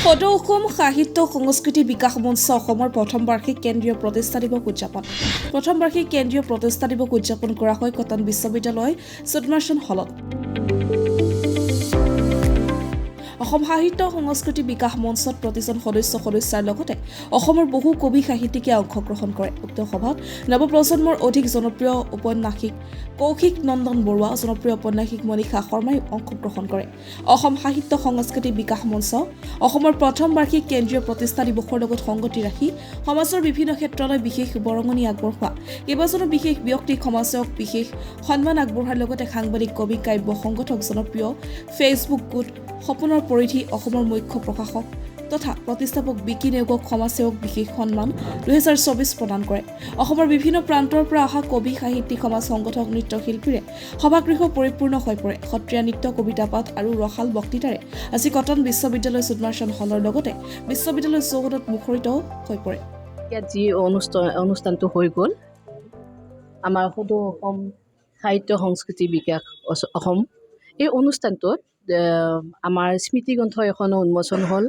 সদৌ অসম সাহিত্য সংস্কৃতি বিকাশ মঞ্চ অসমৰ প্ৰথম বাৰ্ষিক কেন্দ্ৰীয় প্ৰতিষ্ঠা দিৱস উদযাপন প্ৰথম বাৰ্ষিক কেন্দ্ৰীয় প্ৰতিষ্ঠা দিৱস উদযাপন কৰা হয় কটন বিশ্ববিদ্যালয় সুদৰ্শন হলত অসম সাহিত্য সংস্কৃতি বিকাশ মঞ্চত প্ৰতিজন সদস্যাৰ লগতে অসমৰ বহু কবি সাহিত্যিকে অংশগ্ৰহণ কৰে উক্ত সভাত নৱপ্ৰজন্মৰ অধিক জনপ্ৰিয় উপন্যাসিক কৌশিক নন্দন বৰুৱা জনপ্ৰিয় উপন্যাসিক মণিষা শৰ্মাই অংশগ্ৰহণ কৰে অসম সাহিত্য সংস্কৃতি বিকাশ মঞ্চ অসমৰ প্ৰথম বাৰ্ষিক কেন্দ্ৰীয় প্ৰতিষ্ঠা দিৱসৰ লগত সংগতি ৰাখি সমাজৰ বিভিন্ন ক্ষেত্ৰলৈ বিশেষ বৰঙণি আগবঢ়োৱা কেইবাজনো বিশেষ ব্যক্তিক সমাজক বিশেষ সন্মান আগবঢ়োৱাৰ লগতে সাংবাদিক কবি কাব্য সংগঠক জনপ্ৰিয় ফেচবুক গোট সপোনৰ পৰিধি অসমৰ মুখ্য প্ৰশাসক তথা প্ৰতিষ্ঠাপক বিকি নেওগক সমাজসেৱক বিশেষ সন্মান 2024 প্ৰদান কৰে অসমৰ বিভিন্ন প্ৰান্তৰ পৰা অহা কবি সাহিত্যিক সমাজ সংগঠক নৃত্যশিল্পীৰে সভাগৃহ পৰিপূৰ্ণ হৈ পৰে সত্ৰীয়া নৃত্য কবিতা পাঠ আৰু ৰসাল বক্তৃতাৰে আজি কটন বিশ্ববিদ্যালয় সুদৰ্শন হলৰ লগতে বিশ্ববিদ্যালয় চৌহদত মুখৰিত হৈ পৰে ইয়াত যি অনুষ্ঠানটো হৈ গ'ল আমাৰ সদৌ অসম সাহিত্য সংস্কৃতি বিকাশ অসম এই অনুষ্ঠানটোত আমাৰ স্মৃতিগ্ৰন্থ এখনো উন্মোচন হ'ল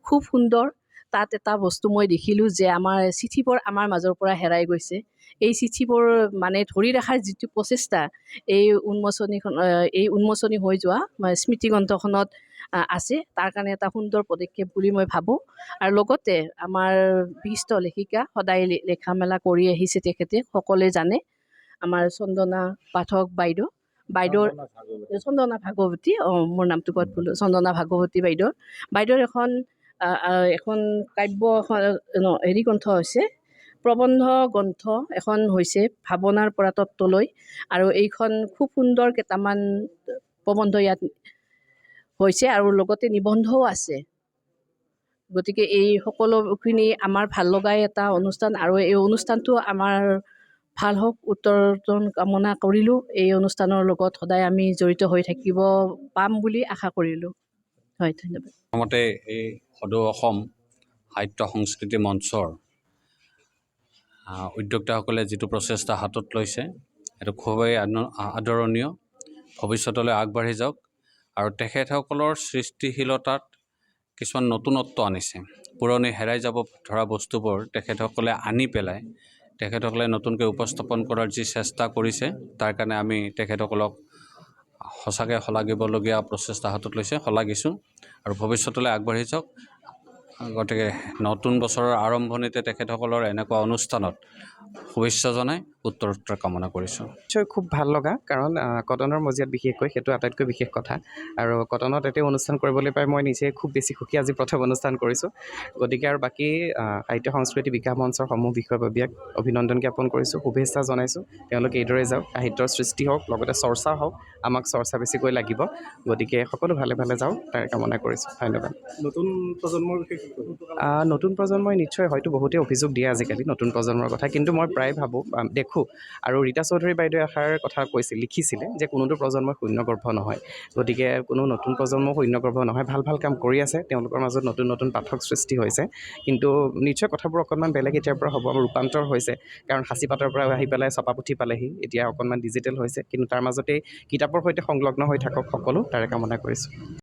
খুব সুন্দৰ তাত এটা বস্তু মই দেখিলোঁ যে আমাৰ চিঠিবোৰ আমাৰ মাজৰ পৰা হেৰাই গৈছে এই চিঠিবোৰ মানে ধৰি ৰখাৰ যিটো প্ৰচেষ্টা এই উন্মোচনী হৈ যোৱা স্মৃতিগ্ৰন্থখনত আছে তাৰ কাৰণে এটা সুন্দৰ পদক্ষেপ বুলি মই ভাবোঁ আৰু লগতে আমাৰ বিশিষ্ট লেখিকা সদায় লেখা মেলা কৰি আহিছে তেখেতে সকলোৱে জানে আমাৰ চন্দনা পাঠক বাইদেউৰ চন্দনা ভাগৱতী মোৰ নামটো ক'ত বোলো চন্দনা ভাগৱতী বাইদেউৰ এখন কাব্য গ্ৰন্থ হৈছে প্ৰবন্ধ গ্ৰন্থ এখন হৈছে ভাৱনাৰ পৰা তত্ত্বলৈ আৰু এইখন খুব সুন্দৰ কেইটামান প্ৰবন্ধ ইয়াত হৈছে আৰু লগতে নিবন্ধও আছে গতিকে এই সকলোখিনি আমাৰ ভাল লগাই এটা অনুষ্ঠান আৰু এই অনুষ্ঠানটো আমাৰ ভাল হওক উত্তৰণ কামনা কৰিলোঁ এই অনুষ্ঠানৰ লগত সদায় আমি জড়িত হৈ থাকিব পাম বুলি আশা কৰিলোঁ হয় ধন্যবাদ প্ৰথমতে এই সদৌ অসম সাহিত্য সংস্কৃতি মঞ্চৰ উদ্যোক্তাসকলে যিটো প্ৰচেষ্টা হাতত লৈছে সেইটো খুবেই আদৰণীয় ভৱিষ্যতলৈ আগবাঢ়ি যাওক আৰু তেখেতসকলৰ সৃষ্টিশীলতাত কিছুমান নতুনত্ব আনিছে পুৰণি হেৰাই যাব ধৰা বস্তুবোৰ তেখেতসকলে আনি পেলাই তেখেতসকলে নতুনকৈ উপস্থাপন কৰাৰ যি চেষ্টা কৰিছে তাৰ কাৰণে আমি তেখেতসকলক সঁচাকৈ শলাগিবলগীয়া প্ৰচেষ্টা হাতত লৈছে শলাগিছোঁ আৰু ভৱিষ্যতলৈ আগবাঢ়ি যাওক গতিকে নতুন বছৰৰ আৰম্ভণিতে তেখেতসকলৰ এনেকুৱা অনুষ্ঠানত শুভেচ্ছা জনাই উত্তৰোত্তৰ কামনা কৰিছোঁ নিশ্চয় খুব ভাল লগা কাৰণ কটনৰ মজিয়াত বিশেষকৈ সেইটো আটাইতকৈ বিশেষ কথা আৰু কটনত এটি অনুষ্ঠান কৰিবলৈ পাই মই নিজে খুব বেছি সুখী আজি প্ৰথম অনুষ্ঠান কৰিছোঁ গতিকে আৰু বাকী সাহিত্য সংস্কৃতি বিকাশ মঞ্চৰ সমূহ বিষয়ববীয়াক অভিনন্দন জ্ঞাপন কৰিছোঁ শুভেচ্ছা জনাইছোঁ তেওঁলোকে এইদৰে যাওক সাহিত্যৰ সৃষ্টি হওক লগতে চৰ্চা হওক আমাক চৰ্চা বেছিকৈ লাগিব গতিকে সকলো ভালে ভালে যাওক তাৰ কামনা কৰিছোঁ ধন্যবাদ নতুন প্ৰজন্মই নিশ্চয় হয়তো বহুতেই অভিযোগ দিয়ে আজিকালি নতুন প্ৰজন্মৰ কথা কিন্তু মই প্ৰায় ভাবোঁ দেখোঁ আৰু ৰীতা চৌধুৰী বাইদেৱে এষাৰ কথা লিখিছিলে যে কোনোটো প্ৰজন্মই শূন্যগৰ্ভ নহয় গতিকে কোনো নতুন প্ৰজন্ম শূন্যগৰ্ভ নহয় ভাল কাম কৰি আছে তেওঁলোকৰ মাজত নতুন পাঠক সৃষ্টি হৈছে কিন্তু নিশ্চয় কথাবোৰ অকণমান বেলেগ এতিয়াৰ পৰা হ'ব ৰূপান্তৰ হৈছে কাৰণ সাঁচিপাতৰ পৰা আহি পেলাই ছপাপুথি পালেহি এতিয়া অকণমান ডিজিটেল হৈছে কিন্তু তাৰ মাজতেই কিতাপৰ সৈতে সংলগ্ন হৈ থাকক সকলো তাৰে কামনা কৰিছোঁ